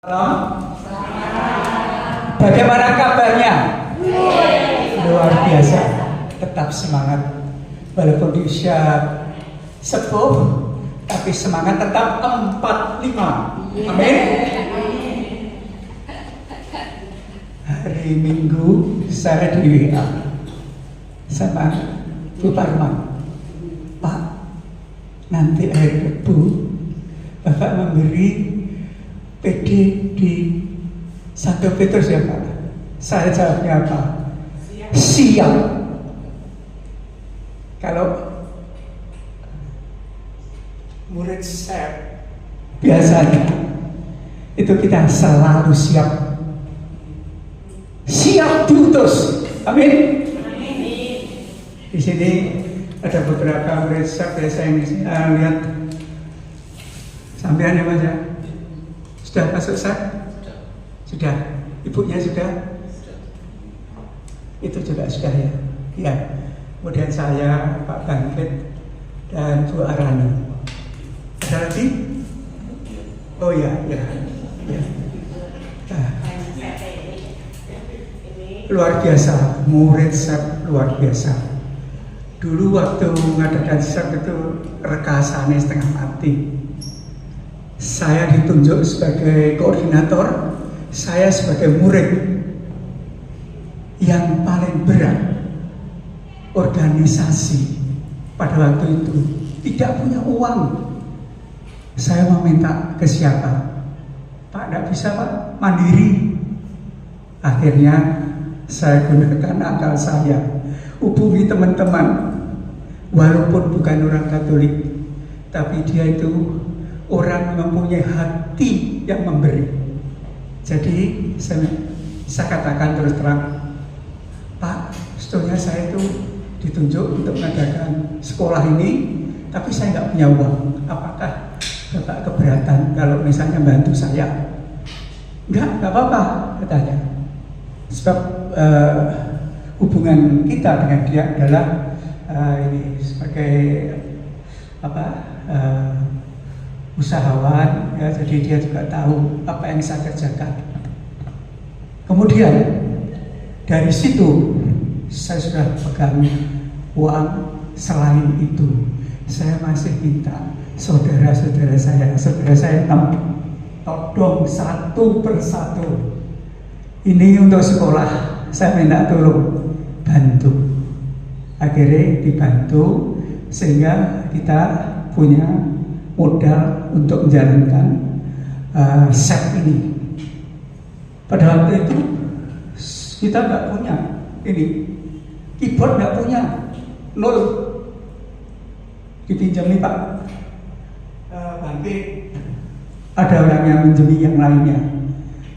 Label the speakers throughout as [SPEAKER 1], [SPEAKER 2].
[SPEAKER 1] Salam. Bagaimana kabarnya? Luar biasa. Tetap semangat. Walaupun di usia sepuh, tapi semangat tetap 45. Amin. Hari Minggu saya di WA sama Bu Parman. Pak, nanti hari Rabu Bapak memberi PD di Santo Petrus ya Pak. Saya jawabnya apa? Siap. Kalau murid saya biasanya itu kita selalu siap. Siap diutus. Amin. Di sini ada beberapa murid saya yang saya lihat. Sampean ya Mas ya? Sudah masuk sah? Sudah. Ibunya sudah? Itu juga sudah ya. Ya. Kemudian saya, Pak Bangkit, dan Bu Arani. Ada lagi? Oh ya, ya. Ya. Nah. Luar biasa, murid SEP luar biasa. Dulu waktu mengadakan SEP itu rekasannya setengah mati. Saya ditunjuk sebagai koordinator, saya sebagai murid yang paling berat organisasi pada waktu itu tidak punya uang. Saya meminta ke siapa? Pak, tidak bisa Pak, mandiri. Akhirnya saya gunakan akal saya, hubungi teman-teman, walaupun bukan orang Katolik, tapi dia itu orang yang mempunyai hati yang memberi. Jadi saya katakan terus terang, Pak, sebetulnya saya itu ditunjuk untuk mengadakan sekolah ini, tapi saya nggak punya uang. Apakah Bapak keberatan kalau misalnya bantu saya? Nggak apa-apa, katanya. Sebab hubungan kita dengan dia adalah ini sebagai usahawan, ya, jadi dia juga tahu apa yang saya kerjakan. Kemudian dari situ saya sudah pegang uang. Selain itu saya masih minta saudara-saudara saya 6, tolong satu persatu. Ini untuk sekolah, saya minta tolong bantu. Akhirnya dibantu sehingga kita punya modal untuk menjalankan SEP ini. Pada waktu itu kita nggak punya ini, keyboard nggak punya, 0. Dipinjami Pak Bangkit, ada orang yang minjemi yang lainnya.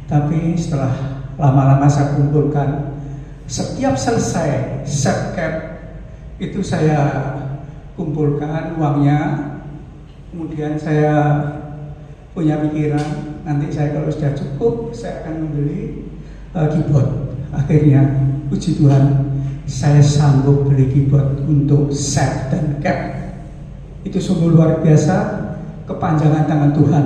[SPEAKER 1] Tapi setelah lama-lama saya kumpulkan, setiap selesai SEP cap itu saya kumpulkan uangnya. Kemudian saya punya pikiran, nanti saya kalau sudah cukup, saya akan membeli keyboard. Akhirnya, puji Tuhan, saya sanggup beli keyboard untuk SEP dan cap. Itu sungguh luar biasa, kepanjangan tangan Tuhan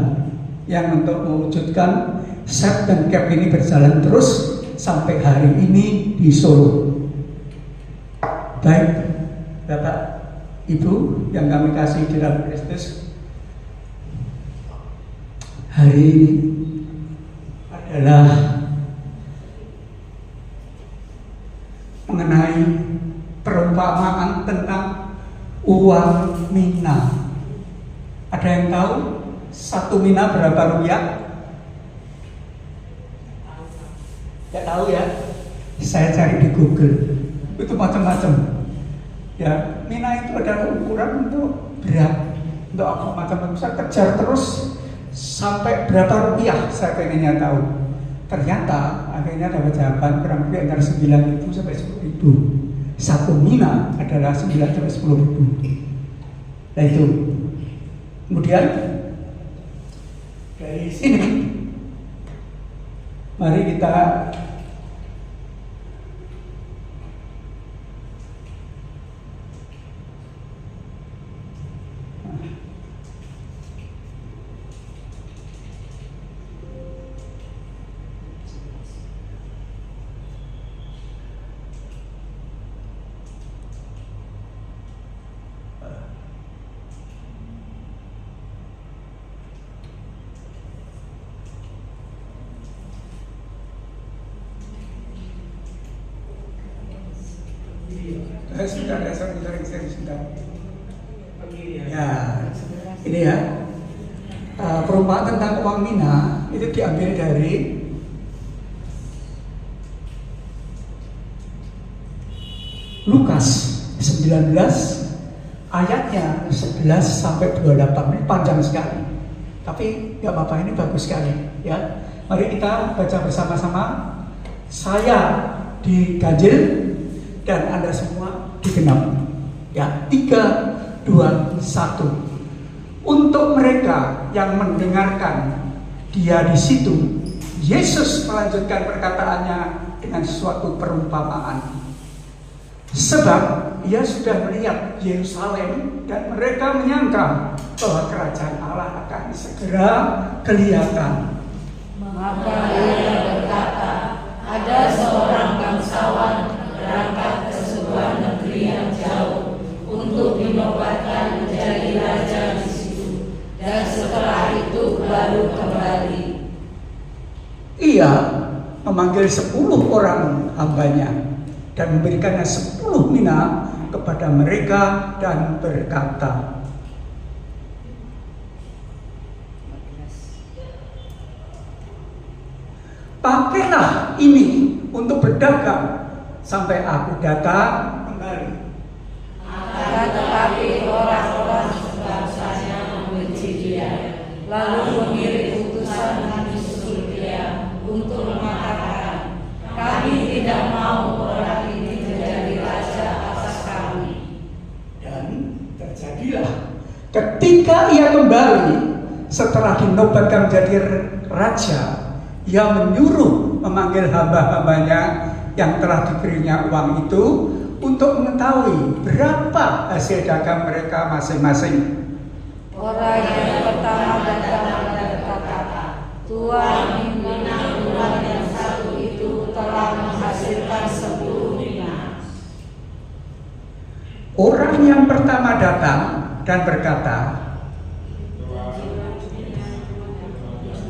[SPEAKER 1] yang untuk mewujudkan SEP dan cap ini berjalan terus sampai hari ini di Solo. Baik, Bapak, Ibu yang kami kasih di dalam Kristus, hari ini adalah mengenai perumpamaan tentang uang mina. Ada yang tahu 1 mina berapa rupiah? Tidak tahu ya? Saya cari di Google, itu macam-macam. Ya, mina itu adalah ukuran untuk berat, untuk apa macam-macam. Saya kejar terus sampai berapa rupiah, saya pengennya tahu. Ternyata akhirnya dapat jawaban kurang lebih antara 9.000 sampai 10.000. 1 mina adalah 9 sampai 10.000. Nah itu. Kemudian dari sini mari kita Sudah ada sering sudah. Ya, ini ya. Perumpamaan tentang uang mina itu diambil dari Lukas 19 ayatnya 11 sampai 28. Ini panjang sekali. Tapi nggak apa-apa, ini bagus sekali ya. Mari kita baca bersama-sama. Saya diganjil dan Anda semua digenap. Ya, 3, 2, 1. Untuk mereka yang mendengarkan dia di situ, Yesus melanjutkan perkataannya dengan suatu perumpamaan. Sebab ia sudah melihat Yerusalem dan mereka menyangka bahwa kerajaan Allah akan segera kelihatan.
[SPEAKER 2] Maka ia berkata, ada seorang bangsawan berangkat ke sebuah negeri yang jauh untuk dinobatkan menjadi raja di situ, dan setelah itu baru kembali.
[SPEAKER 1] Ia memanggil 10 orang hambanya dan memberikannya 10 mina kepada mereka dan berkata, pakailah ini untuk berdagang sampai aku datang kembali.
[SPEAKER 2] Akan tetapi orang-orang sebangsanya membenci dia, lalu mengirim utusan menyusul dia untuk mengatakan, kami tidak mau orang ini menjadi raja atas kami.
[SPEAKER 1] Dan terjadilah ketika ia kembali setelah dinobatkan menjadi raja, ia menyuruh memanggil hamba-hambanya yang telah diberinya uang itu untuk mengetahui berapa hasil dagang mereka masing-masing.
[SPEAKER 2] Orang yang pertama datang dan berkata, Tuan, mina Tuhan yang satu itu telah menghasilkan 10 mina.
[SPEAKER 1] Orang yang pertama datang dan berkata,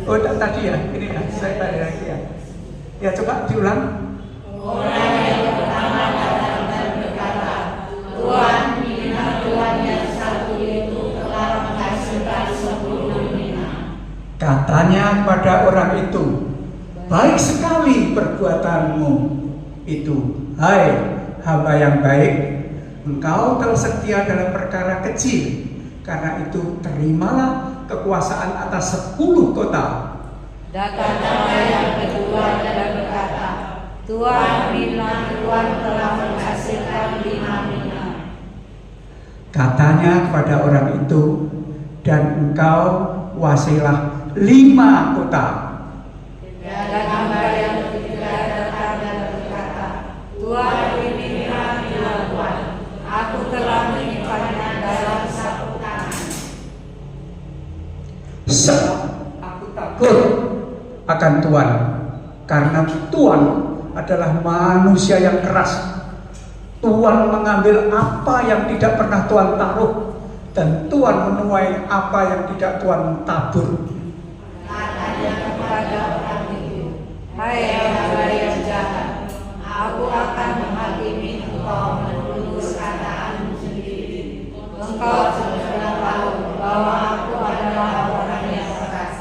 [SPEAKER 1] oh tadi ya, ini ya, saya tadi lagi ya. Ya coba diulang.
[SPEAKER 2] Orang yang pertama datang dan berkata, Tuan, mina Tuhan yang satu itu telah menghasilkan 10 mina.
[SPEAKER 1] Katanya pada orang itu, baik sekali perbuatanmu itu, hai hamba yang baik, engkau telah setia dalam perkara kecil, karena itu terimalah kekuasaan atas 10 kota.
[SPEAKER 2] Datang yang kedua dan berkata, Tuan, mina Tuhan telah menghasilkan 5 mina.
[SPEAKER 1] Katanya kepada orang itu, dan engkau kuasailah 5 kota.
[SPEAKER 2] Dan hamba yang ketiga datang dan berkata, Tuan, ini mina Tuhan, aku telah menyimpannya dalam saku tangan.
[SPEAKER 1] Sebab aku takut akan Tuhan, karena Tuhan adalah manusia yang keras. Tuhan mengambil apa yang tidak pernah Tuhan taruh, dan Tuhan menuai apa yang tidak Tuhan tabur.
[SPEAKER 2] Katanya kepada orang itu, hai hamba yang jahat, aku akan menghakimi engkau menurut perkataanmu sendiri. Engkau sudah tahu bahwa aku adalah orang yang keras,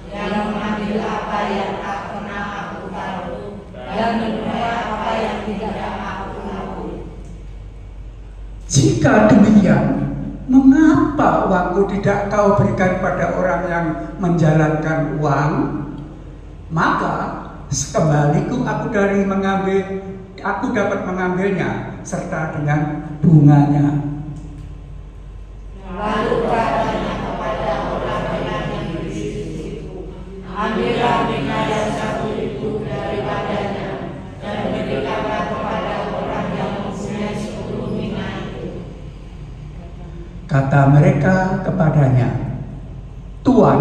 [SPEAKER 2] yang mengambil apa yang tak pernah aku taruh, dan menuai apa yang tidak aku tahu.
[SPEAKER 1] Jika demikian, mengapa uangku tidak kau berikan pada orang yang menjalankan uang? Maka sekembaliku aku dapat mengambilnya serta dengan bunganya.
[SPEAKER 2] Lalu katanya kepada orang yang di situ, ambillah mina yang satu itu daripadanya, dan berikanlah kepada orang yang mempunyai 10 mina itu.
[SPEAKER 1] Kata mereka kepadanya, Tuan,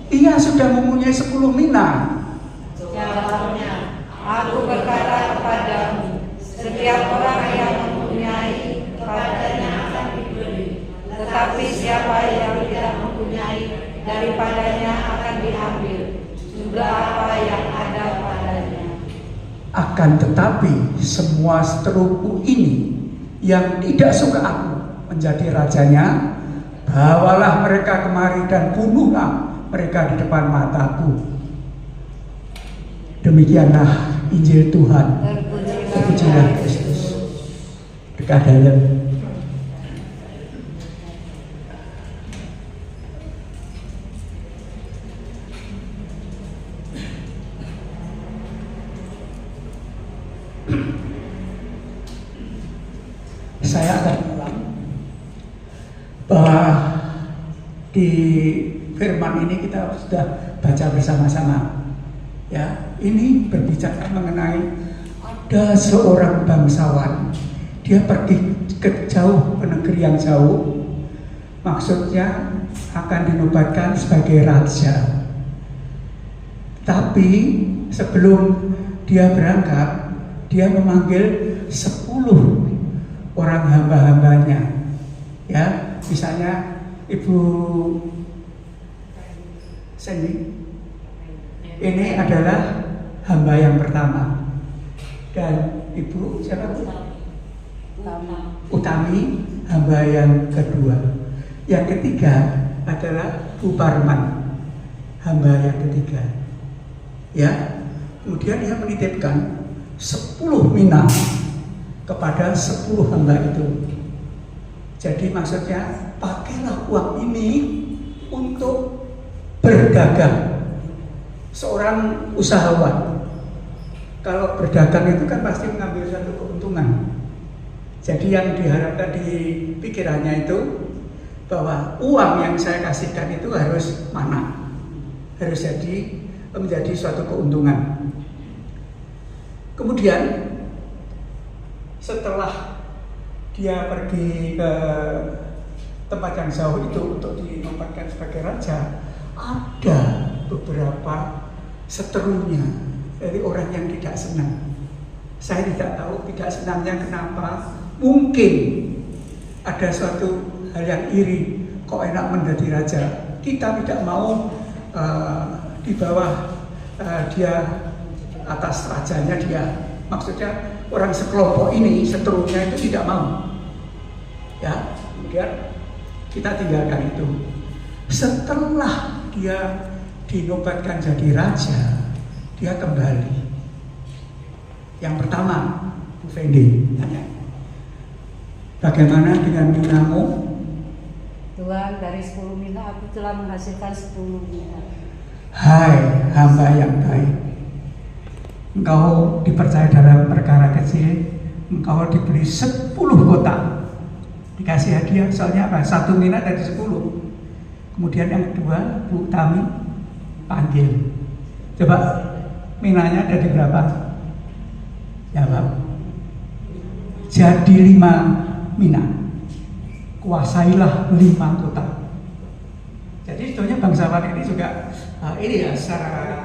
[SPEAKER 1] ia sudah mempunyai 10 mina.
[SPEAKER 2] Jawabnya, aku berkata kepadamu, setiap orang yang mempunyai kepadanya akan diberi, tetapi siapa yang tidak mempunyai daripadanya akan diambil juga apa yang ada padanya.
[SPEAKER 1] Akan tetapi semua seteruku ini yang tidak suka aku menjadi rajanya, bawalah mereka kemari dan bunuhlah mereka di depan mataku. Demikianlah Injil Tuhan. Terpujilah Kristus. Dekat dalam. Saya akan ulang bahwa di firman ini kita sudah baca bersama-sama. Ya, ini berbicara mengenai ada seorang bangsawan, dia pergi ke negeri yang jauh, maksudnya akan dinobatkan sebagai raja. Tapi sebelum dia berangkat, dia memanggil 10 orang hamba-hambanya. Ya, misalnya Ibu Sandy, ini adalah hamba yang pertama, dan Ibu siapa? Utami, hamba yang kedua. Yang ketiga adalah Bu Parman, hamba yang ketiga. Ya, kemudian dia menitipkan 10 mina kepada 10 hamba itu. Jadi maksudnya, pakailah uang ini untuk berdagang. Seorang usahawan, kalau berdagang itu kan pasti mengambil satu keuntungan. Jadi yang diharapkan di pikirannya itu bahwa uang yang saya kasihkan itu harus mana, harus menjadi suatu keuntungan. Kemudian setelah dia pergi ke tempat yang jauh itu untuk dinobatkan sebagai raja, ada beberapa seterunya dari orang yang tidak senang. Saya tidak tahu tidak senangnya kenapa. Mungkin ada suatu hal yang iri, kok enak menjadi raja. Kita tidak mau di bawah dia, atas rajanya dia. Maksudnya orang sekelompok ini, seterunya itu tidak mau. Ya, kemudian kita tinggalkan itu. Setelah dia dinobatkan jadi raja, dia kembali. Yang pertama, Bu Fendi tanya, bagaimana dengan minamu?
[SPEAKER 2] Tuhan, dari 10 mina aku telah menghasilkan 10 mina.
[SPEAKER 1] Hai hamba yang baik, engkau dipercaya dalam perkara kecil, engkau diberi 10 kotak, dikasih hadiah. Soalnya apa? 1 mina dari 10. Kemudian yang kedua, Bu Tami panggil, coba minanya dari berapa? Jawab. Jadi 5 mina, kuasailah 5 kota. Jadi sebetulnya bangsawan ini juga ini ya secara